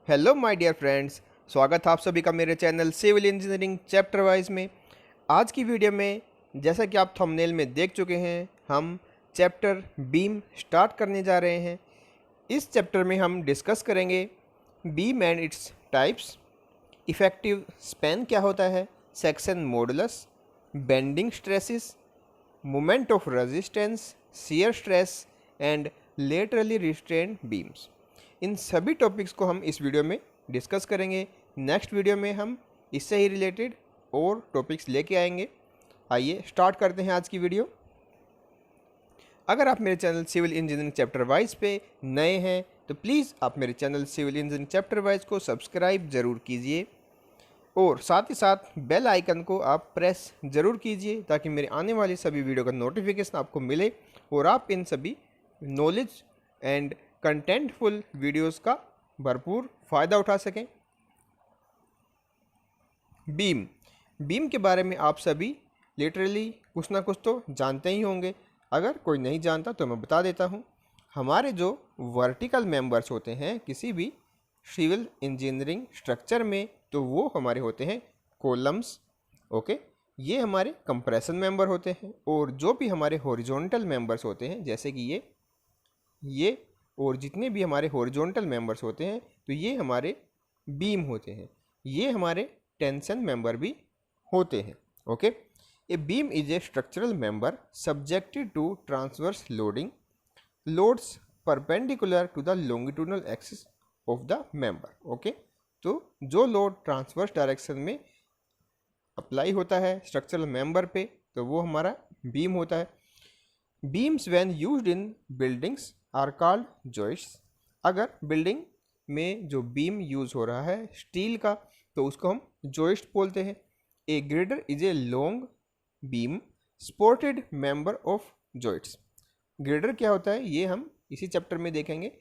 Hello my dear friends, स्वागत है आप सभी का मेरे channel civil engineering chapter wise में। आज की वीडियो में जैसा कि आप थंबनेल में देख चुके हैं, हम चैप्टर बीम स्टार्ट करने जा रहे हैं। इस चैप्टर में हम डिस्कस करेंगे beam and its types, effective span क्या होता है, section modulus, bending stresses, moment of resistance, shear stress and laterally restrained beams. इन सभी टॉपिक्स को हम इस वीडियो में डिस्कस करेंगे। नेक्स्ट वीडियो में हम इससे ही रिलेटेड और टॉपिक्स लेके आएंगे। आइए स्टार्ट करते हैं आज की वीडियो। अगर आप मेरे channel civil engineering chapter wise पे नए हैं तो प्लीज़ आप मेरे channel civil engineering chapter wise को सब्सक्राइब ज़रूर कीजिए और साथ ही साथ बेल आइकन को आप प्रेस ज़रूर कीजिए ताकि मेरे आने वाली सभी वीडियो का नोटिफिकेशन आपको मिले और आप इन सभी नॉलेज एंड कंटेंटफुल वीडियोस का भरपूर फ़ायदा उठा सकें। बीम के बारे में आप सभी लिटरली कुछ ना कुछ तो जानते ही होंगे। अगर कोई नहीं जानता तो मैं बता देता हूँ। हमारे जो वर्टिकल मेंबर्स होते हैं किसी भी सिविल इंजीनियरिंग स्ट्रक्चर में, तो वो हमारे होते हैं कॉलम्स। ओके, ये हमारे कंप्रेशन मेंबर होते हैं। और जो भी हमारे हॉरिजॉन्टल मेंबर्स होते हैं जैसे कि ये और जितने भी हमारे हॉरिजॉन्टल मेंबर्स होते हैं तो ये हमारे बीम होते हैं। ये हमारे टेंशन मेंबर भी होते हैं। Okay, a beam is a structural member subjected to transverse loads perpendicular to the longitudinal axis of the member. Okay, तो जो लोड ट्रांसवर्स डायरेक्शन में अप्लाई होता है स्ट्रक्चरल मेंबर पे तो वो हमारा बीम होता है। Beams when used in buildings are called joists. अगर बिल्डिंग में जो बीम यूज़ हो रहा है स्टील का तो उसको हम जॉइस्ट बोलते हैं। A girder is a long beam supported member of joists. Girder क्या होता है ये हम इसी चैप्टर में देखेंगे।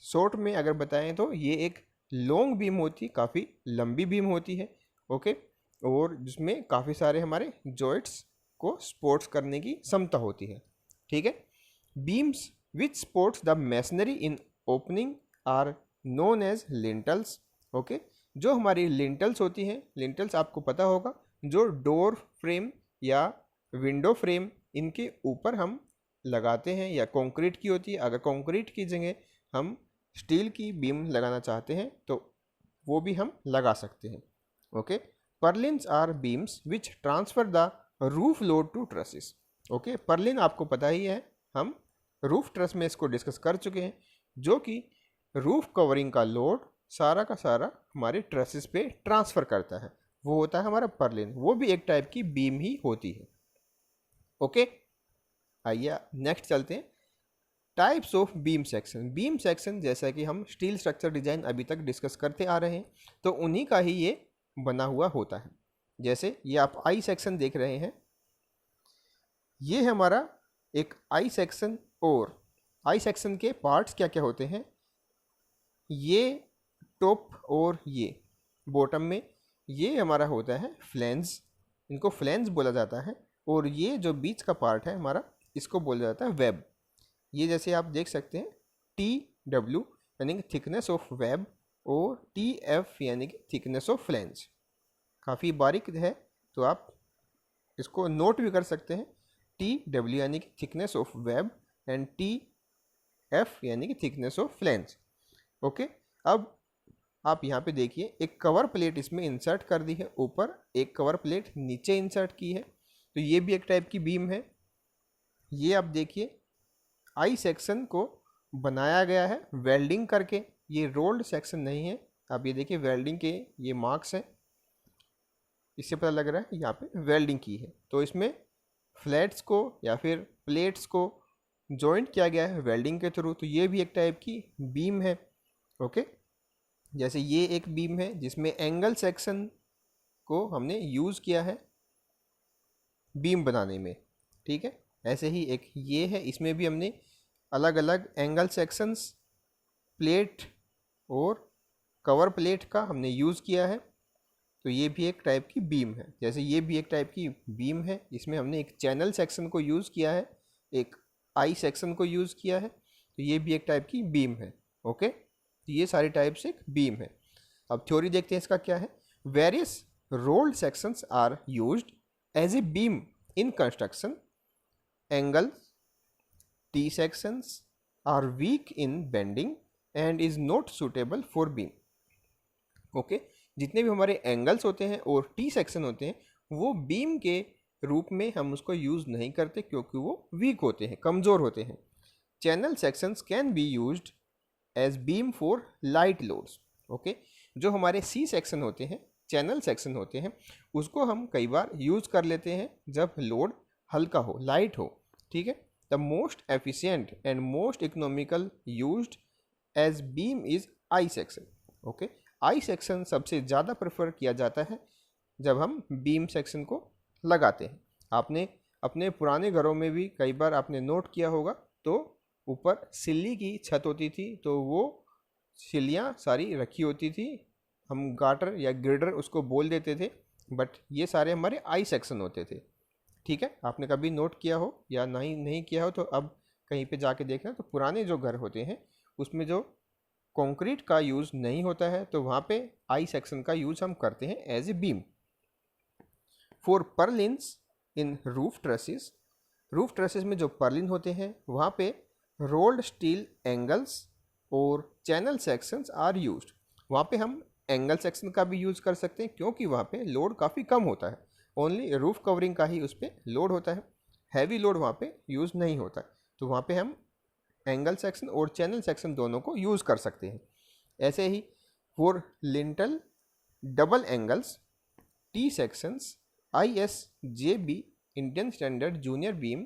शॉर्ट में अगर बताएं तो ये एक लॉन्ग बीम होती है, काफ़ी लंबी बीम होती है। ओके, और जिसमें काफ़ी सारे हमारे जॉइंट्स को सपोर्ट्स करने की क्षमता होती है। ठीक है, beams which supports the masonry in opening are known as lintels. Okay, जो हमारी लिंटल्स होती हैं, लिंटल्स आपको पता होगा जो डोर फ्रेम या विंडो फ्रेम इनके ऊपर हम लगाते हैं या कंक्रीट की होती है। अगर कंक्रीट की जगह हम स्टील की बीम लगाना चाहते हैं तो वो भी हम लगा सकते हैं। Okay, purlins are beams which transfer the roof load to trusses. Okay, purlin आपको पता ही है, हम रूफ ट्रस में इसको डिस्कस कर चुके हैं, जो कि रूफ कवरिंग का लोड सारा का सारा हमारे ट्रसेस पे ट्रांसफ़र करता है। वो होता है हमारा पर्लिन, वो भी एक टाइप की बीम ही होती है। ओके, आइए नेक्स्ट चलते हैं। Types of beam section. Beam section जैसा कि हम स्टील स्ट्रक्चर डिज़ाइन अभी तक डिस्कस करते आ रहे हैं तो उन्हीं का ही ये बना हुआ होता है। जैसे ये आप आई सेक्शन देख रहे हैं, ये हमारा एक आई सेक्शन। और आई सेक्शन के पार्ट्स क्या क्या होते हैं, ये टॉप और ये बॉटम में ये हमारा होता है फ्लैंज, इनको फ्लैंज बोला जाता है। और ये जो बीच का पार्ट है हमारा इसको बोला जाता है वेब। ये जैसे आप देख सकते हैं TW यानी कि थिकनेस ऑफ वेब और TF यानी कि थिकनेस ऑफ फ्लैंज। काफ़ी बारीक है तो आप इसको नोट भी कर सकते हैं। TW यानी कि thickness of web and TF यानी कि थिकनेस ऑफ फ्लैंज। ओके, अब आप यहाँ पे देखिए एक कवर प्लेट इसमें इंसर्ट कर दी है, ऊपर एक कवर प्लेट नीचे इंसर्ट की है, तो ये भी एक टाइप की बीम है। ये आप देखिए आई सेक्शन को बनाया गया है वेल्डिंग करके, ये रोल्ड सेक्शन नहीं है। आप ये देखिए वेल्डिंग के ये मार्क्स हैं, इससे पता लग रहा है यहाँ पे वेल्डिंग की है। तो इसमें फ्लैट्स को या फिर प्लेट्स को जॉइंट किया गया है वेल्डिंग के थ्रू, तो ये भी एक टाइप की बीम है। ओके, जैसे ये एक बीम है जिसमें एंगल सेक्शन को हमने यूज़ किया है बीम बनाने में। ठीक है, ऐसे ही एक ये है, इसमें भी हमने अलग अलग एंगल सेक्शंस प्लेट और कवर प्लेट का हमने यूज़ किया है, तो ये भी एक टाइप की बीम है। जैसे ये भी एक टाइप की बीम है, इसमें हमने एक चैनल सेक्शन को यूज़ किया है, एक आई सेक्शन को यूज़ किया है, तो ये भी एक टाइप की बीम है। ओके, ये सारी टाइप्स एक बीम है। अब थ्योरी देखते हैं इसका क्या है। Various rolled sections are used as a beam in construction. Angle T sections are weak in bending and is not suitable for beam. Okay, जितने भी हमारे एंगल्स होते हैं और टी सेक्शन होते हैं वो बीम के रूप में हम उसको यूज़ नहीं करते क्योंकि वो वीक होते हैं, कमज़ोर होते हैं। Channel sections can be used as beam for light loads. Okay, जो हमारे सी सेक्शन होते हैं, चैनल सेक्शन होते हैं, उसको हम कई बार यूज़ कर लेते हैं जब लोड हल्का हो, लाइट हो। ठीक है, the most efficient and most economical used as beam is I section. Okay, I section सबसे ज़्यादा प्रेफर किया जाता है जब हम बीम सेक्शन को लगाते हैं। आपने अपने पुराने घरों में भी कई बार आपने नोट किया होगा, तो ऊपर सिल्ली की छत होती थी तो वो सिल्लियाँ सारी रखी होती थी, हम गाटर या गिर्डर उसको बोल देते थे, बट ये सारे हमारे आई सेक्शन होते थे। ठीक है, आपने कभी नोट किया हो या नहीं किया हो तो अब कहीं पे जाके देखना, तो पुराने जो घर होते हैं उसमें जो कंक्रीट का यूज़ नहीं होता है तो वहाँ पे आई सेक्शन का यूज़ हम करते हैं as a beam. For purlins in roof trusses, roof trusses में जो पर्लिन होते हैं वहाँ पे रोल्ड स्टील एंगल्स और चैनल सेक्शंस आर यूज्ड। वहाँ पे हम एंगल सेक्शन का भी यूज़ कर सकते हैं क्योंकि वहाँ पे लोड काफ़ी कम होता है, ओनली रूफ कवरिंग का ही उस पर लोड होता है, हैवी लोड वहाँ पे यूज़ नहीं होता, तो वहाँ पे हम एंगल सेक्शन और चैनल सेक्शन दोनों को यूज़ कर सकते हैं। ऐसे ही for lintel double angles T sections ISJB Indian standard junior beam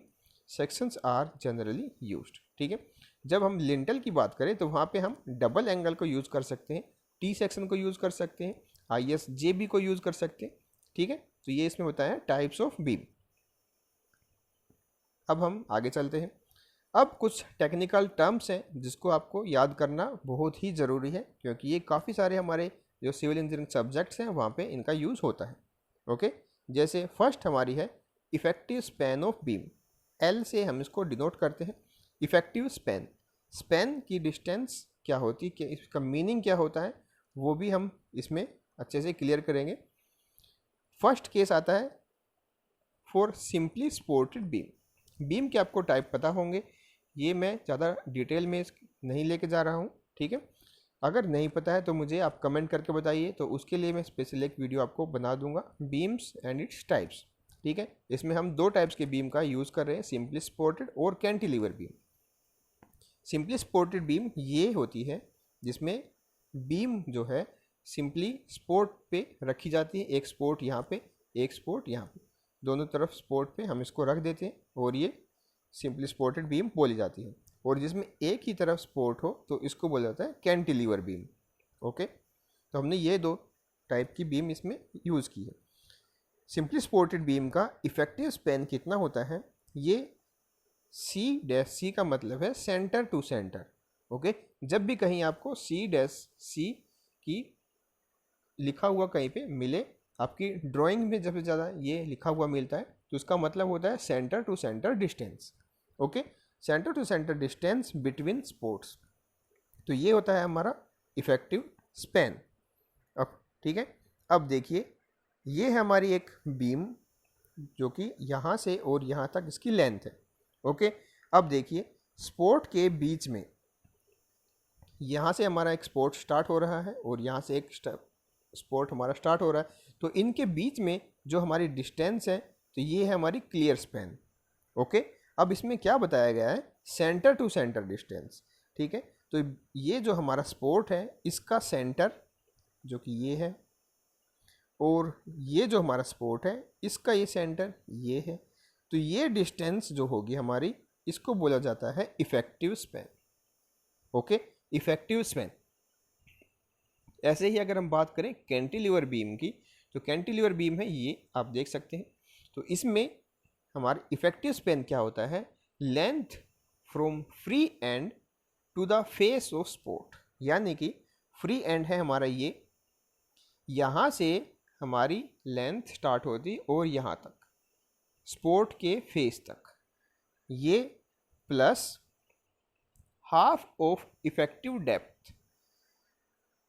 sections are generally used. ठीक है, जब हम लिंटल की बात करें तो वहाँ पे हम डबल एंगल को यूज़ कर सकते हैं, टी सेक्शन को यूज़ कर सकते हैं, ISJB को यूज़ कर सकते हैं। ठीक है, तो ये इसमें बताया टाइप्स ऑफ बीम। अब हम आगे चलते हैं। अब कुछ टेक्निकल टर्म्स हैं जिसको आपको याद करना बहुत ही ज़रूरी है क्योंकि ये काफ़ी सारे हमारे जो सिविल इंजीनियरिंग सब्जेक्ट्स हैं वहाँ पे इनका यूज़ होता है। ओके, जैसे फर्स्ट हमारी है effective span of beam. L से हम इसको डिनोट करते हैं। इफ़ेक्टिव स्पैन, स्पैन की डिस्टेंस क्या होती है, इसका मीनिंग क्या होता है, वो भी हम इसमें अच्छे से क्लियर करेंगे। फर्स्ट केस आता है for simply supported beam. Beam के आपको टाइप पता होंगे, ये मैं ज़्यादा डिटेल में नहीं लेके जा रहा हूँ। ठीक है, अगर नहीं पता है तो मुझे आप कमेंट करके बताइए, तो उसके लिए मैं स्पेशल एक वीडियो आपको बना दूंगा, बीम्स एंड इट्स टाइप्स। ठीक है, इसमें हम दो टाइप्स के बीम का यूज़ कर रहे हैं, सिंपली सपोर्टेड और cantilever beam. Simply supported beam ये होती है जिसमें बीम जो है सिंपली सपोर्ट पे रखी जाती है, एक सपोर्ट यहाँ पे, एक सपोर्ट यहाँ पे, दोनों तरफ सपोर्ट पे हम इसको रख देते हैं और ये सिंपली सपोर्टेड बीम बोली जाती है। और जिसमें एक ही तरफ सपोर्ट हो तो इसको बोला जाता है कैंटिलीवर बीम। ओके, तो हमने ये दो टाइप की बीम इसमें यूज़ की है। सिंपली सपोर्टेड बीम का इफेक्टिव स्पैन कितना होता है, ये C' का मतलब है सेंटर टू सेंटर। ओके, जब भी कहीं आपको C' की लिखा हुआ कहीं पे मिले, आपकी ड्राइंग में जब ज़्यादा ये लिखा हुआ मिलता है तो उसका मतलब होता है centre to centre distance. Okay, centre to centre distance between supports, तो ये होता है हमारा इफेक्टिव स्पैन। अब ठीक है, अब देखिए ये है हमारी एक बीम जो कि यहाँ से और यहाँ तक इसकी लेंथ है। ओके, अब देखिए स्पोर्ट के बीच में यहाँ से हमारा एक स्पोर्ट स्टार्ट हो रहा है और यहाँ से एक स्पोर्ट हमारा स्टार्ट हो रहा है, तो इनके बीच में जो हमारी डिस्टेंस है तो ये है हमारी क्लियर स्पैन। ओके, अब इसमें क्या बताया गया है, सेंटर टू सेंटर डिस्टेंस। ठीक है, तो ये जो हमारा स्पोर्ट है इसका सेंटर जो कि ये है और ये जो हमारा स्पोर्ट है इसका ये सेंटर ये है, तो ये डिस्टेंस जो होगी हमारी इसको बोला जाता है effective span. Okay, effective span. ऐसे ही अगर हम बात करें कैंटिलीवर बीम की, तो कैंटिलीवर बीम है ये आप देख सकते हैं, तो इसमें हमारा इफेक्टिव स्पैन क्या होता है, length from free end to the face of support, यानी कि फ्री एंड है हमारा ये, यहाँ से हमारी लेंथ स्टार्ट होती और यहाँ तक स्पोर्ट के फेस तक, ये plus half of effective depth,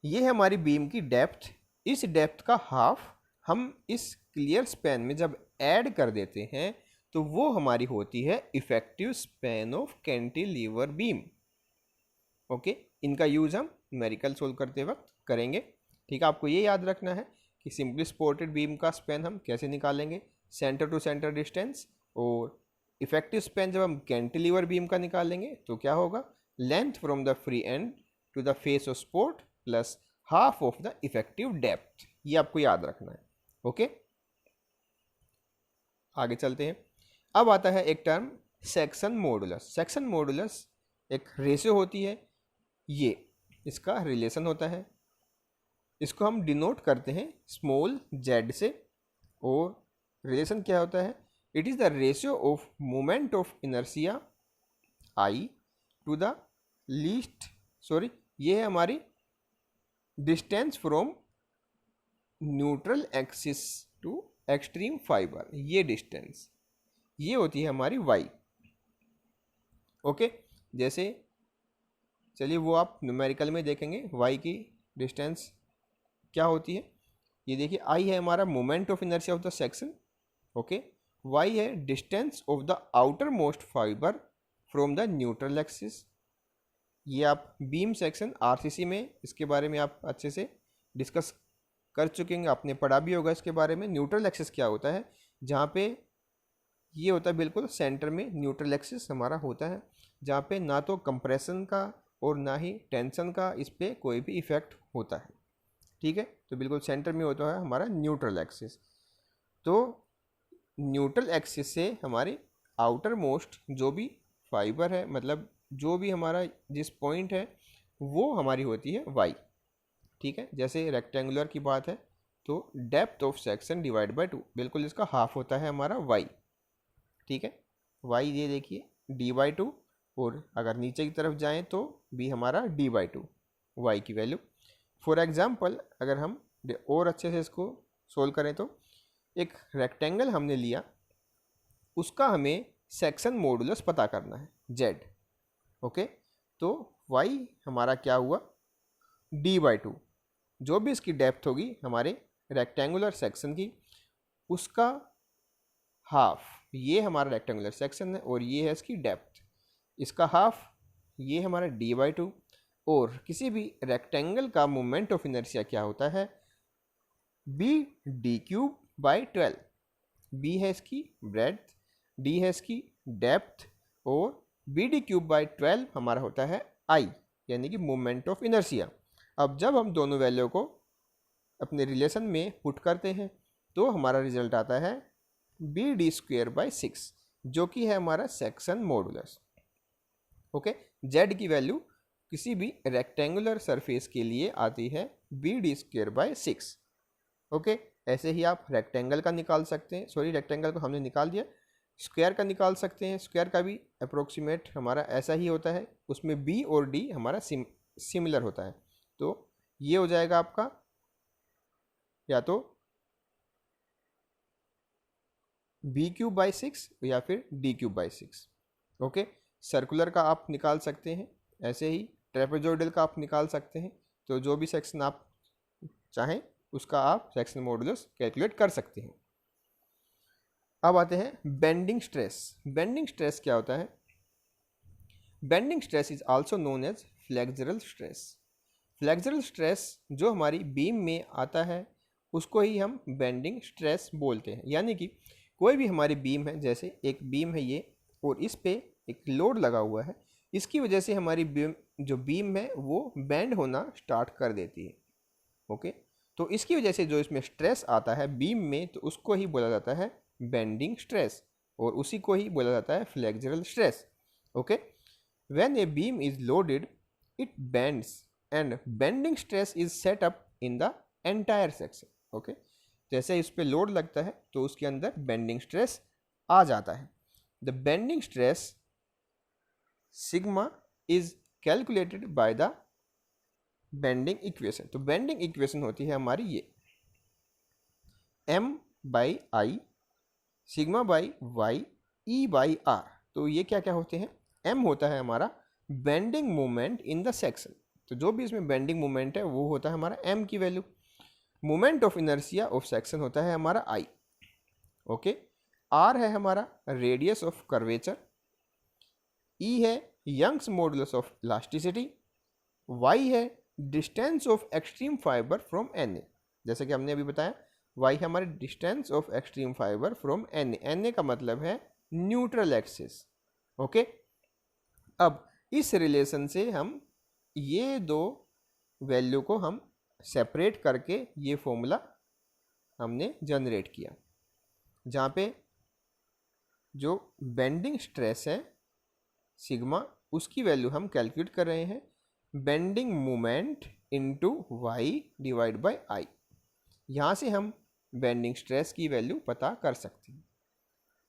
ये है हमारी बीम की डेप्थ। इस डेप्थ का हाफ हम इस क्लियर स्पैन में जब ऐड कर देते हैं तो वो हमारी होती है effective span of cantilever beam. Okay, इनका यूज़ हम न्यूमेरिकल सोल्व करते वक्त करेंगे। ठीक है, आपको ये याद रखना है कि सिंपली सपोर्टेड बीम का स्पैन हम कैसे निकालेंगे, सेंटर टू सेंटर डिस्टेंस, और इफेक्टिव स्पैन जब हम कैंटिलीवर बीम का निकालेंगे तो क्या होगा, length from the free end to the face of support plus half of the effective depth. ये आपको याद रखना है। ओके, आगे चलते हैं। अब आता है एक term section modulus. Section modulus एक रेशियो होती है, ये इसका रिलेशन होता है। इसको हम डिनोट करते हैं स्मॉल जेड से, और रिलेशन क्या होता है, it is the ratio of moment of inertia I to the least, sorry ये है हमारी distance from neutral axis to extreme fibre. ये डिस्टेंस ये होती है हमारी वाई। ओके, जैसे चलिए वो आप न्यूमेरिकल में देखेंगे वाई की डिस्टेंस क्या होती है। ये देखिए आई है हमारा moment of inertia of the section. Okay, Y है distance of the outermost fibre from the neutral axis. ये आप बीम सेक्शन आरसीसी में इसके बारे में आप अच्छे से डिस्कस कर चुके हैं, आपने पढ़ा भी होगा इसके बारे में। न्यूट्रल एक्सिस क्या होता है, जहाँ पे ये होता है बिल्कुल सेंटर में न्यूट्रल एक्सिस हमारा होता है, जहाँ पे ना तो कंप्रेशन का और ना ही टेंशन का इस पर कोई भी इफेक्ट होता है। ठीक है, तो बिल्कुल सेंटर में होता है हमारा न्यूट्रल एक्सिस। तो न्यूट्रल एक्सिस से हमारे आउटर मोस्ट जो भी फाइबर है, मतलब जो भी हमारा जिस पॉइंट है वो हमारी होती है वाई। ठीक है, जैसे रेक्टेंगुलर की बात है तो depth of section divide by 2, बिल्कुल इसका हाफ होता है हमारा वाई। ठीक है, वाई ये देखिए d/2, और अगर नीचे की तरफ जाएं तो भी हमारा d/2 वाई की वैल्यू। फॉर एग्जांपल अगर हम और अच्छे से इसको सोल्व करें तो एक रेक्टेंगल हमने लिया, उसका हमें सेक्शन मॉडुलस पता करना है z। ओके, तो y हमारा क्या हुआ d/2, जो भी इसकी डेप्थ होगी हमारे रेक्टेंगुलर सेक्शन की उसका हाफ। ये हमारा रेक्टेंगुलर सेक्शन है और ये है इसकी डेप्थ, इसका हाफ ये हमारा d/2। और किसी भी रेक्टेंगल का मोमेंट ऑफ इनर्शिया क्या होता है, b/d³/12। b है इसकी ब्रेड्थ, d है इसकी डेप्थ, और b/d³/12 हमारा होता है i, यानी कि मोमेंट ऑफ इनर्शिया। अब जब हम दोनों वैल्यू को अपने रिलेशन में पुट करते हैं तो हमारा रिजल्ट आता है bd²/6, जो कि है हमारा सेक्शन मॉडुलस। ओके, z की वैल्यू किसी भी रेक्टेंगुलर सरफेस के लिए आती है bd²/6। ओके, ऐसे ही आप रेक्टेंगल का निकाल सकते हैं, सॉरी रेक्टेंगल को हमने निकाल दिया, स्क्वायर का निकाल सकते हैं। स्क्वायर का भी अप्रोक्सीमेट हमारा ऐसा ही होता है, उसमें b और d हमारा सिमिलर होता है। तो ये हो जाएगा आपका या तो b³/6 या फिर d³/6। ओके, सर्कुलर का आप निकाल सकते हैं, ऐसे ही ट्रेपेजोइडल का आप निकाल सकते हैं। तो जो भी सेक्शन आप चाहें उसका आप सेक्शन मॉडुलस कैलकुलेट कर सकते हैं। अब आते हैं बेंडिंग स्ट्रेस। बेंडिंग स्ट्रेस क्या होता है, bending stress is also known as flexural stress. Flexural stress जो हमारी बीम में आता है उसको ही हम बेंडिंग स्ट्रेस बोलते हैं। यानी कि कोई भी हमारी बीम है, जैसे एक बीम है ये, और इस पे एक लोड लगा हुआ है, इसकी वजह से हमारी बीम जो बीम है वो बेंड होना स्टार्ट कर देती है। ओके, तो इसकी वजह से जो इसमें स्ट्रेस आता है बीम में, तो उसको ही बोला जाता है बेंडिंग स्ट्रेस, और उसी को ही बोला जाता है flexural stress. Okay, when a beam is loaded it bends and bending stress is set up in the entire section. Okay, जैसे इस पे लोड लगता है तो उसके अंदर बेंडिंग स्ट्रेस आ जाता है। The bending stress sigma is calculated by the bending equation. तो बेंडिंग इक्वेशन होती है हमारी ये m/i σ/y e/r। तो ये क्या क्या होते हैं, m होता है हमारा bending moment in the section. तो तो जो भी इसमें बेंडिंग मोमेंट है वो होता है हमारा m की value. Moment of inertia of section होता है हमारा I। ओके, r है हमारा रेडियस ऑफ कर्वेचर, E है Young's modulus of elasticity, y है distance of extreme fibre from Na। जैसे कि हमने अभी बताया y है हमारी distance of extreme fibre from Na। Na का मतलब है न्यूट्रल एक्सिस। ओके, अब इस रिलेशन से हम ये दो वैल्यू को हम सेपरेट करके ये फॉर्मूला हमने जनरेट किया, जहाँ पे जो बेंडिंग स्ट्रेस है सिग्मा, उसकी वैल्यू हम कैलकुलेट कर रहे हैं bending moment into y divide by I। यहाँ से हम बेंडिंग स्ट्रेस की वैल्यू पता कर सकते हैं।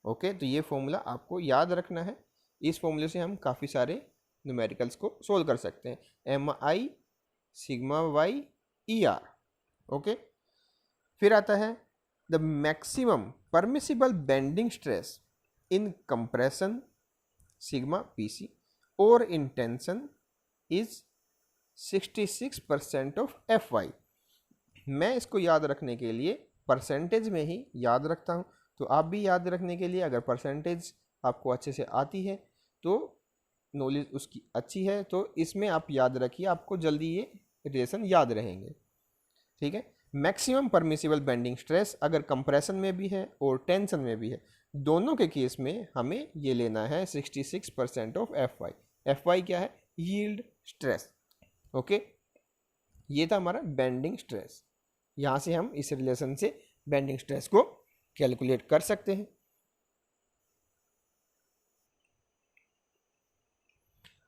ओके, तो ये फॉर्मूला आपको याद रखना है। इस फॉर्मूले से हम काफ़ी सारे न्यूमेरिकल्स को सोल्व कर सकते हैं। mi sigma y ER। Okay, फिर आता है the maximum permissible bending stress in compression sigma PC और in tension is 66% of Fy। मैं इसको याद रखने के लिए परसेंटेज में ही याद रखता हूँ, तो आप भी याद रखने के लिए अगर परसेंटेज आपको अच्छे से आती है तो नॉलेज उसकी अच्छी है, तो इसमें आप याद रखिए, आपको जल्दी ये रिलेशन याद रहेंगे। ठीक है, मैक्सिमम परमिसिबल बेंडिंग स्ट्रेस अगर कंप्रेशन में भी है और टेंशन में भी है, दोनों के केस में हमें ये लेना है 66% ऑफ Fy। Fy क्या है? Yield stress. ओके, ये था हमारा बेंडिंग स्ट्रेस। यहाँ से हम इस रिलेशन से बेंडिंग स्ट्रेस को कैलकुलेट कर सकते हैं।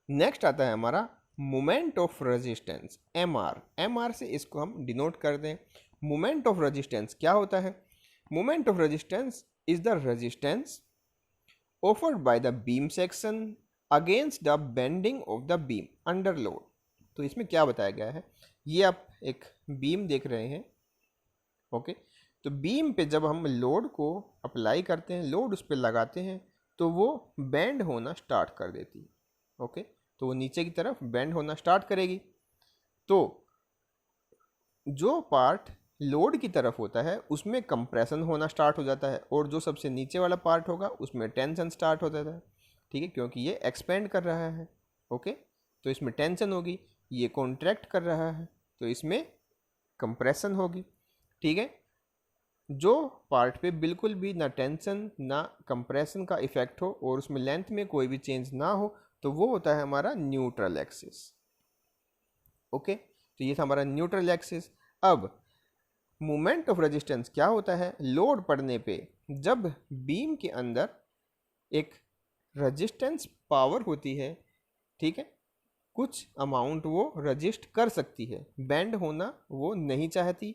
नेक्स्ट आता है हमारा moment of resistance MR। MR से इसको हम डिनोट कर दें। मोमेंट ऑफ रेजिस्टेंस क्या होता है? Moment of resistance is the resistance offered by the beam section against the bending of the beam under load. तो इसमें क्या बताया गया है, ये आप एक बीम देख रहे हैं। ओके, तो बीम पे जब हम लोड को अप्लाई करते हैं, लोड उस पर लगाते हैं, तो वो बेंड होना स्टार्ट कर देती है। ओके, तो वो नीचे की तरफ बेंड होना स्टार्ट करेगी। तो जो पार्ट लोड की तरफ होता है उसमें कंप्रेशन होना स्टार्ट हो जाता है, और जो सबसे नीचे वाला पार्ट होगा उसमें टेंशन स्टार्ट हो जाता है। ठीक है, क्योंकि ये एक्सपेंड कर रहा है। ओके, तो इसमें टेंशन होगी, ये कॉन्ट्रैक्ट कर रहा है तो इसमें कंप्रेशन होगी। ठीक है, जो पार्ट पे बिल्कुल भी ना टेंशन ना कंप्रेशन का इफेक्ट हो और उसमें लेंथ में कोई भी चेंज ना हो, तो वो होता है हमारा न्यूट्रल एक्सिस। ओके, तो ये था हमारा न्यूट्रल एक्सिस। अब मोमेंट ऑफ रेजिस्टेंस क्या होता है? लोड पड़ने पे जब बीम के अंदर एक रेजिस्टेंस पावर होती है, ठीक है, कुछ अमाउंट वो रजिस्ट कर सकती है, बेंड होना वो नहीं चाहती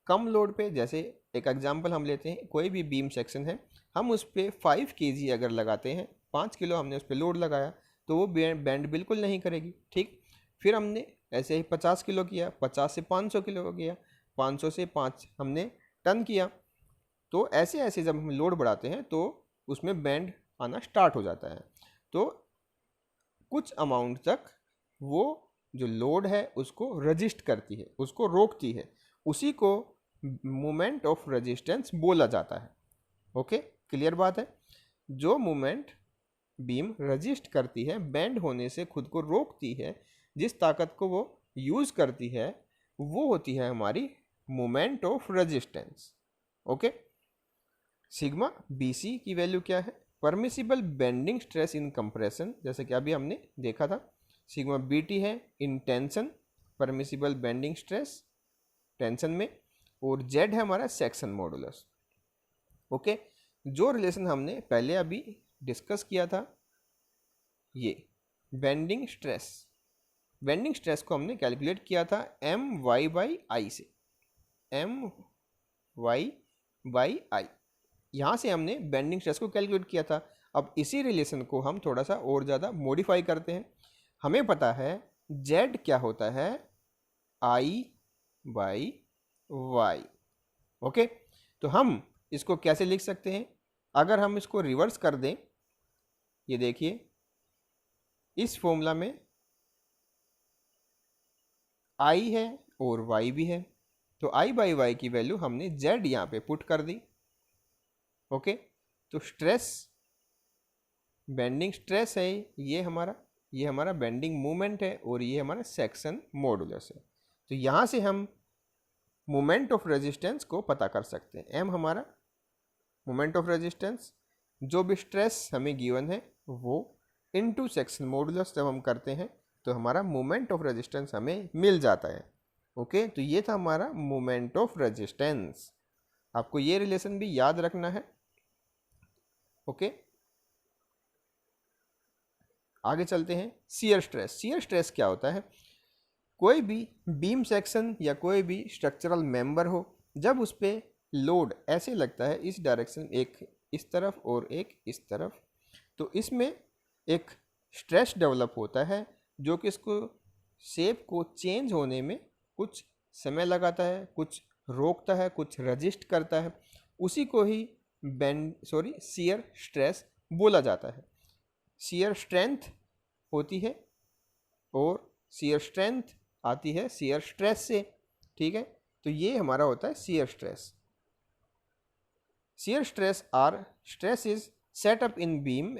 कम लोड पे। जैसे एक एग्जांपल हम लेते हैं, कोई भी बीम सेक्शन है, हम उस पर 5 kg अगर लगाते हैं, 5 किलो हमने उस पर लोड लगाया, तो वो बेंड बिल्कुल नहीं करेगी। ठीक, फिर हमने ऐसे ही 50 किलो किया, 50 से 500 किलो किया, 500 से 5 हमने टन किया, तो ऐसे ऐसे जब हम लोड बढ़ाते हैं तो उसमें बेंड आना स्टार्ट हो जाता है। तो कुछ अमाउंट तक वो जो लोड है उसको रजिस्ट करती है, उसको रोकती है, उसी को मोमेंट ऑफ रेजिस्टेंस बोला जाता है। ओके, क्लियर बात है? जो मोमेंट बीम रजिस्ट करती है, बेंड होने से खुद को रोकती है, जिस ताकत को वो यूज करती है, वो होती है हमारी moment of resistance. Okay, sigma BC की वैल्यू क्या है? Permissible bending stress in compression, जैसे कि अभी हमने देखा था। सिग्मा BT है in tension, permissible bending stress tension में, और Z है हमारा सेक्शन मॉडुलस। ओके, जो रिलेशन हमने पहले अभी डिस्कस किया था, ये बेंडिंग स्ट्रेस, बेंडिंग स्ट्रेस को हमने कैलकुलेट किया था My/I से। My/I, यहाँ से हमने बेंडिंग स्ट्रेस को कैलकुलेट किया था। अब इसी रिलेशन को हम थोड़ा सा और ज़्यादा मॉडिफाई करते हैं। हमें पता है Z क्या होता है? I/Y। ओके, तो हम इसको कैसे लिख सकते हैं? अगर हम इसको रिवर्स कर दें, ये देखिए, इस फॉर्मूला में आई है और वाई भी है, तो आई बाई वाई की वैल्यू हमने जेड यहाँ पे पुट कर दी। ओके, तो स्ट्रेस, बेंडिंग स्ट्रेस है ये हमारा बेंडिंग मोमेंट है और ये हमारा सेक्शन मॉडुलस है। तो यहाँ से हम मोमेंट ऑफ रेजिस्टेंस को पता कर सकते हैं। एम हमारा मोमेंट ऑफ रेजिस्टेंस, जो भी स्ट्रेस हमें गिवन है वो इनटू सेक्शन मॉडुलस जब हम करते हैं तो हमारा मोमेंट ऑफ रेजिस्टेंस हमें मिल जाता है। ओके, तो ये था हमारा मोमेंट ऑफ रेजिस्टेंस। आपको ये रिलेशन भी याद रखना है। ओके, आगे चलते हैं। Shear stress. शियर स्ट्रेस क्या होता है? कोई भी बीम सेक्शन या कोई भी स्ट्रक्चरल मेंबर हो, जब उस पर लोड ऐसे लगता है इस डायरेक्शन, एक इस तरफ और एक इस तरफ, तो इसमें एक स्ट्रेस डेवलप होता है जो कि इसको शेप को चेंज होने में कुछ समय लगाता है, कुछ रोकता है, कुछ रजिस्ट करता है। उसी को ही शियर स्ट्रेस बोला जाता है। शियर स्ट्रेंथ होती है और शियर स्ट्रेंथ आती है शियर स्ट्रेस से। ठीक है, तो ये हमारा होता है shear stress. Shear stress are stress is set up in beam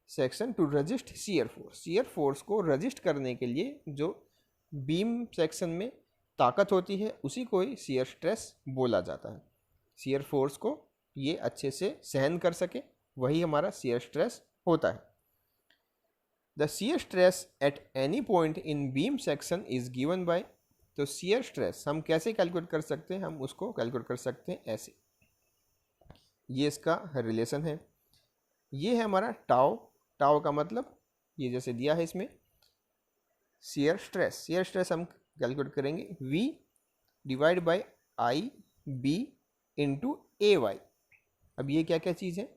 section to resist shear force. Shear force को रजिस्ट करने के लिए जो बीम सेक्शन में ताकत होती है उसी को ही शियर स्ट्रेस बोला जाता है। शियर फोर्स को ये अच्छे से सहन कर सके, वही हमारा शियर स्ट्रेस होता है। The shear stress at any point in beam section is given by, तो शियर स्ट्रेस हम कैसे कैलकुलेट कर सकते हैं? हम उसको कैलकुलेट कर सकते हैं ऐसे। ये इसका रिलेशन है, ये है हमारा टाउ। टाउ का मतलब ये जैसे दिया है इसमें शियर स्ट्रेस। शियर स्ट्रेस हम कैलकुलेट करेंगे V divide by I b into a y. अब ये क्या क्या चीज़ है?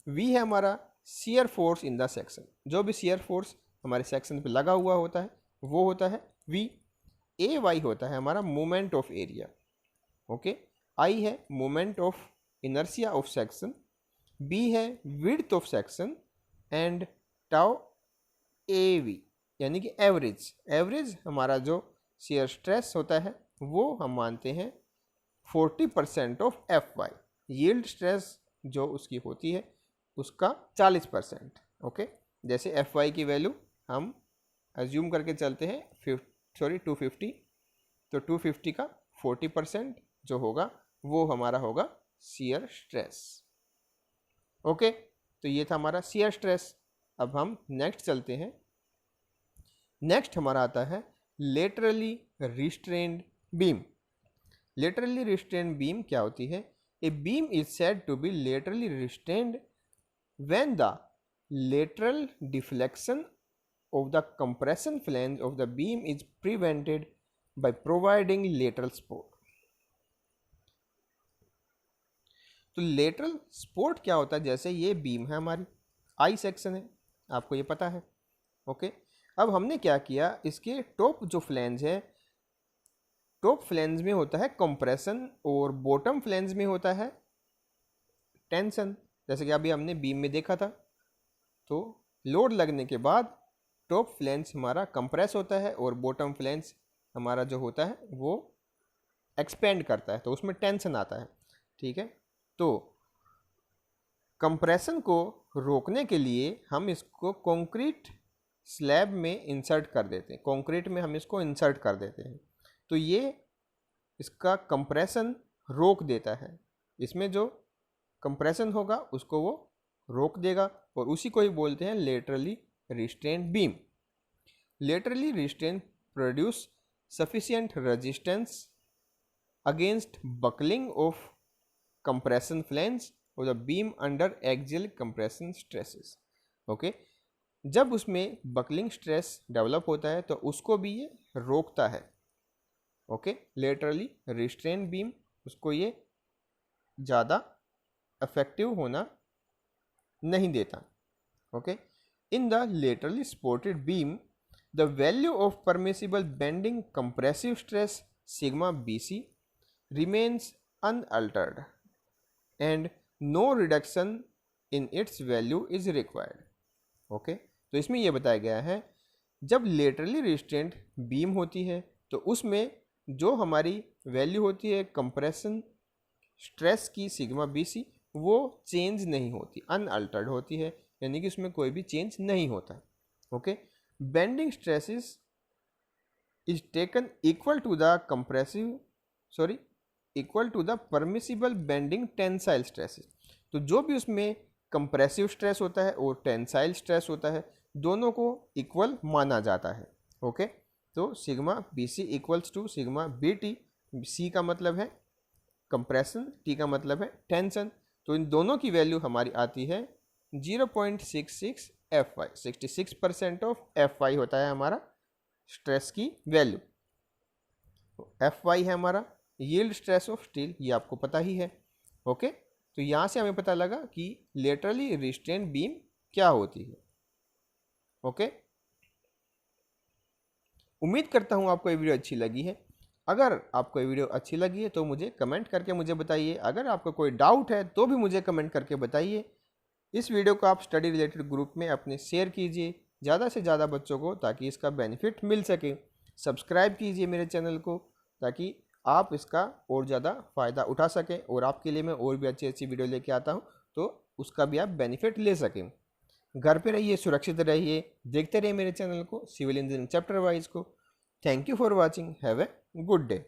V है हमारा shear force in the section, जो भी शियर फोर्स हमारे सेक्शन पे लगा हुआ होता है वो होता है V। ए वाई होता है हमारा moment of area. Okay, I है moment of inertia of section, B है width of section and tau A V यानी कि एवरेज। एवरेज हमारा जो शियर स्ट्रेस होता है वो हम मानते हैं 40% of f y. Yield stress जो उसकी होती है उसका 40%। ओके, जैसे एफ वाई की वैल्यू हम एज्यूम करके चलते हैं 250, तो 250 का 40% जो होगा वो हमारा होगा शियर स्ट्रेस। ओके, तो ये था हमारा शियर स्ट्रेस। अब हम नेक्स्ट चलते हैं। नेक्स्ट हमारा आता है laterally restrained beam. Laterally restrained beam क्या होती है? A beam is said to be laterally restrained when the lateral deflection of the compression flange of the beam is prevented by providing lateral support। तो lateral support क्या होता है? जैसे ये beam है हमारी, आई सेक्शन है, आपको ये पता है। ओके, अब हमने क्या किया, इसके टॉप जो फ्लैंज है, टॉप फ्लैंज में होता है कंप्रेशन और बॉटम फ्लैंज में होता है टेंशन। जैसे कि अभी हमने बीम में देखा था, तो लोड लगने के बाद टॉप फ्लैंज हमारा कंप्रेस होता है और बॉटम फ्लैंज हमारा जो होता है वो एक्सपेंड करता है, तो उसमें टेंशन आता है। ठीक है, तो कंप्रेशन को रोकने के लिए हम इसको कंक्रीट स्लैब में इंसर्ट कर देते हैं, कंक्रीट में हम इसको इंसर्ट कर देते हैं, तो ये इसका कंप्रेशन रोक देता है। इसमें जो कंप्रेशन होगा उसको वो रोक देगा और उसी को ही बोलते हैं laterally restrained beam. Laterally restrained produce sufficient resistance against buckling of compression flange और the beam under axial compression stresses. Okay, जब उसमें बकलिंग स्ट्रेस डेवलप होता है तो उसको भी ये रोकता है। ओके, लेटरली रिस्ट्रेन्ड बीम उसको ये ज़्यादा इफेक्टिव होना नहीं देता। Okay, in the laterally supported beam the value of permissible bending compressive stress sigma BC remains unaltered and no reduction in its value is required. Okay, तो इसमें यह बताया गया है जब लेटरली रिस्ट्रेंट बीम होती है तो उसमें जो हमारी वैल्यू होती है कंप्रेशन स्ट्रेस की सिग्मा बी सी, वो चेंज नहीं होती, अनअल्टर्ड होती है, यानी कि उसमें कोई भी चेंज नहीं होता। Okay, bending stresses is taken equal to the compressive sorry equal to the permissible bending tensile stresses. तो जो भी उसमें कंप्रेसिव स्ट्रेस होता है और टेंसाइल स्ट्रेस होता है, दोनों को इक्वल माना जाता है। ओके, तो sigma B C equals to sigma B T. C का मतलब है कंप्रेशन, टी का मतलब है टेंशन। तो इन दोनों की वैल्यू हमारी आती है 0.66 f y. 66% of f y होता है हमारा स्ट्रेस की वैल्यू। एफ वाई है हमारा यील्ड स्ट्रेस ऑफ स्टील, ये आपको पता ही है। ओके, तो यहाँ से हमें पता लगा कि लेटरली रिस्ट्रेंट बीम क्या होती है। ओके, उम्मीद करता हूँ आपको ये वीडियो अच्छी लगी है। अगर आपको ये वीडियो अच्छी लगी है तो मुझे कमेंट करके मुझे बताइए। अगर आपको कोई डाउट है तो भी मुझे कमेंट करके बताइए। इस वीडियो को आप स्टडी रिलेटेड ग्रुप में अपने शेयर कीजिए ज़्यादा से ज़्यादा बच्चों को, ताकि इसका बेनिफिट मिल सके। सब्सक्राइब कीजिए मेरे चैनल को ताकि आप इसका और ज़्यादा फ़ायदा उठा सकें, और आपके लिए मैं और भी अच्छी अच्छी वीडियो लेके आता हूँ तो उसका भी आप बेनिफिट ले सकें। घर पे रहिए, सुरक्षित रहिए, देखते रहिए मेरे चैनल को, सिविल इंजीनियरिंग चैप्टर वाइज को। Thank you for watching, have a good day.